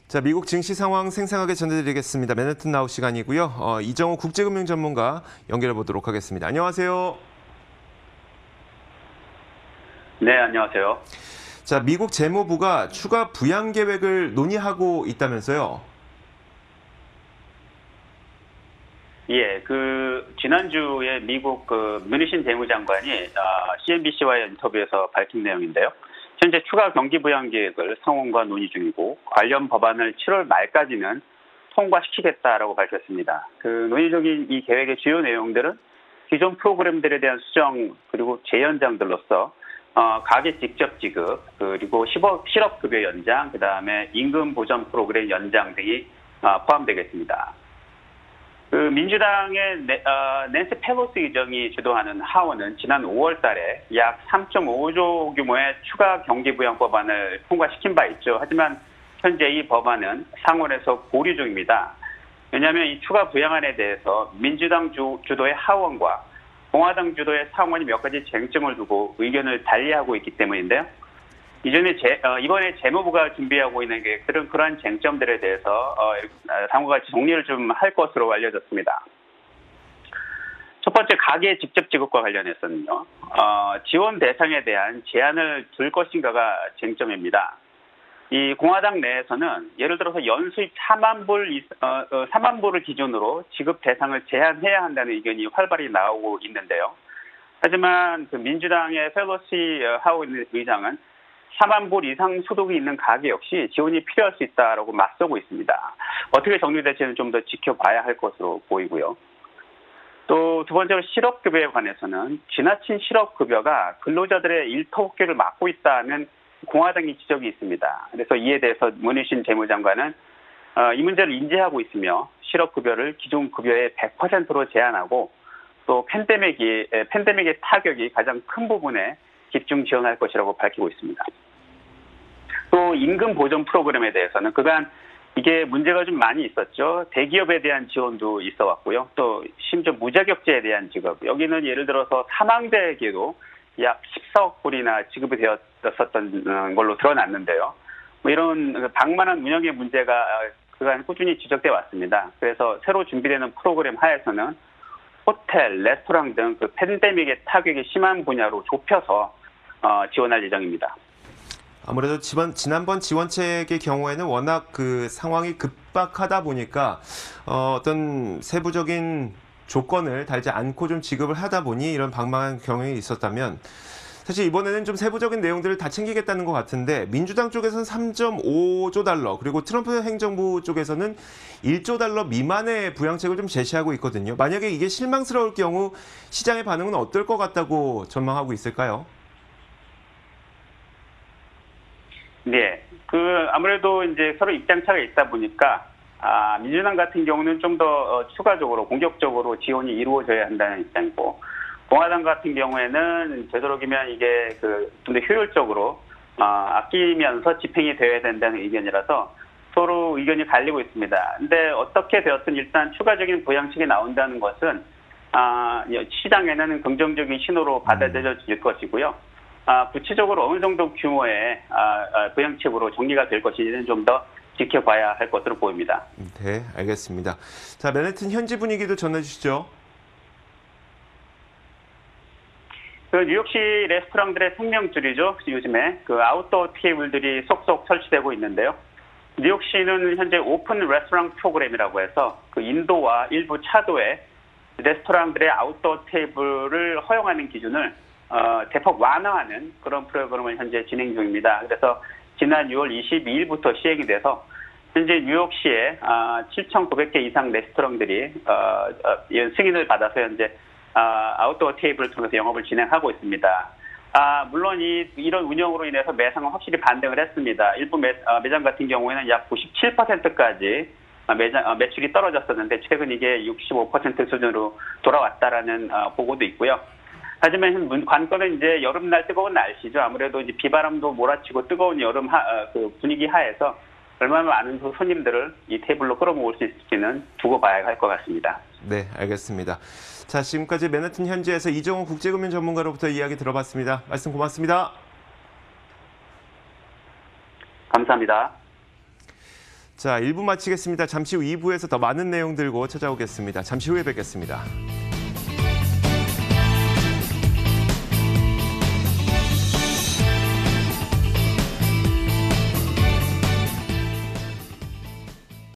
자, 미국 증시 상황 생생하게 전해드리겠습니다. 맨해튼 나우 시간이고요. 이정우 국제금융 전문가 연결해 보도록 하겠습니다. 안녕하세요. 네, 안녕하세요. 자, 미국 재무부가 추가 부양 계획을 논의하고 있다면서요? 예, 지난주에 미국 뮤니신 재무장관이 CNBC와의 인터뷰에서 밝힌 내용인데요. 현재 추가 경기 부양 계획을 상원과 논의 중이고 관련 법안을 7월 말까지는 통과시키겠다라고 밝혔습니다. 논의적인 이 계획의 주요 내용들은 기존 프로그램들에 대한 수정 그리고 재연장들로서 가계 직접 지급 그리고 실업급여 연장 그다음에 임금 보전 프로그램 연장 등이 포함되겠습니다. 민주당의 낸시 펠로시 의장이 주도하는 하원은 지난 5월 달에 약 3.5조 규모의 추가 경기 부양 법안을 통과시킨 바 있죠. 하지만 현재 이 법안은 상원에서 보류 중입니다. 왜냐하면 이 추가 부양안에 대해서 민주당 주도의 하원과 공화당 주도의 상원이 몇 가지 쟁점을 두고 의견을 달리하고 있기 때문인데요. 이번에 재무부가 준비하고 있는 계획들은 그러한 쟁점들에 대해서 다음과 같이 정리를 좀 할 것으로 알려졌습니다. 첫 번째, 가계 직접 지급과 관련해서는요. 지원 대상에 대한 제한을 둘 것인가가 쟁점입니다. 이 공화당 내에서는 예를 들어서 연수입 4만 불을 기준으로 지급 대상을 제한해야 한다는 의견이 활발히 나오고 있는데요. 하지만 민주당의 펠로시 하원 의장은 4만 불 이상 소득이 있는 가계 역시 지원이 필요할 수 있다라고 맞서고 있습니다. 어떻게 정리될지는 좀 더 지켜봐야 할 것으로 보이고요. 또 두 번째로 실업급여에 관해서는 지나친 실업급여가 근로자들의 일터복귀를 막고 있다는 공화당의 지적이 있습니다. 그래서 이에 대해서 뮤니신 재무장관은 이 문제를 인지하고 있으며 실업급여를 기존 급여의 100%로 제한하고 또 팬데믹의 타격이 가장 큰 부분에 집중 지원할 것이라고 밝히고 있습니다. 또 임금 보전 프로그램에 대해서는 그간 이게 문제가 좀 많이 있었죠. 대기업에 대한 지원도 있어 왔고요. 또 심지어 무자격자에 대한 지급. 여기는 예를 들어서 사망자에게도 약 14억 불이나 지급이 되었었던 걸로 드러났는데요. 이런 방만한 운영의 문제가 그간 꾸준히 지적돼 왔습니다. 그래서 새로 준비되는 프로그램 하에서는 호텔, 레스토랑 등 팬데믹의 타격이 심한 분야로 좁혀서 지원할 예정입니다. 아무래도 지난번 지원책의 경우에는 워낙 상황이 급박하다 보니까 어떤 세부적인 조건을 달지 않고 좀 지급을 하다 보니 이런 방망한 경향이 있었다면 사실 이번에는 좀 세부적인 내용들을 다 챙기겠다는 것 같은데 민주당 쪽에서는 3.5조 달러 그리고 트럼프 행정부 쪽에서는 1조 달러 미만의 부양책을 좀 제시하고 있거든요. 만약에 이게 실망스러울 경우 시장의 반응은 어떨 것 같다고 전망하고 있을까요? 네, 아무래도 이제 서로 입장 차가 있다 보니까 민주당 같은 경우는 좀 더 추가적으로 공격적으로 지원이 이루어져야 한다는 입장이고 공화당 같은 경우에는 되도록이면 이게 좀 더 효율적으로 아끼면서 집행이 되어야 된다는 의견이라서 서로 의견이 갈리고 있습니다. 근데 어떻게 되었든 일단 추가적인 부양책이 나온다는 것은 시장에는 긍정적인 신호로 받아들여질 것이고요. 구체적으로 어느 정도 규모의 부양책으로 정리가 될 것인지는 좀 더 지켜봐야 할 것으로 보입니다. 네, 알겠습니다. 자, 맨해튼 현지 분위기도 전해주시죠. 뉴욕시 레스토랑들의 생명줄이죠. 요즘에 아웃도어 테이블들이 속속 설치되고 있는데요. 뉴욕시는 현재 오픈 레스토랑 프로그램이라고 해서 인도와 일부 차도에 레스토랑들의 아웃도어 테이블을 허용하는 기준을 대폭 완화하는 그런 프로그램을 현재 진행 중입니다. 그래서 지난 6월 22일부터 시행이 돼서 현재 뉴욕시에 7,900개 이상 레스토랑들이 승인을 받아서 현재 아웃도어 테이블을 통해서 영업을 진행하고 있습니다. 물론 이런 운영으로 인해서 매상은 확실히 반등을 했습니다. 일부 매장 같은 경우에는 약 97%까지 매출이 떨어졌었는데 최근 이게 65% 수준으로 돌아왔다라는 보고도 있고요. 하지만 관건은 이제 여름날 뜨거운 날씨죠. 아무래도 이제 비바람도 몰아치고 뜨거운 여름 분위기 하에서 얼마나 많은 손님들을 이 테이블로 끌어모을 수 있을지는 두고 봐야 할 것 같습니다. 네, 알겠습니다. 자, 지금까지 맨해튼 현지에서 이정우 국제금융 전문가로부터 이야기 들어봤습니다. 말씀 고맙습니다. 감사합니다. 자, 1부 마치겠습니다. 잠시 후 2부에서 더 많은 내용 들고 찾아오겠습니다. 잠시 후에 뵙겠습니다.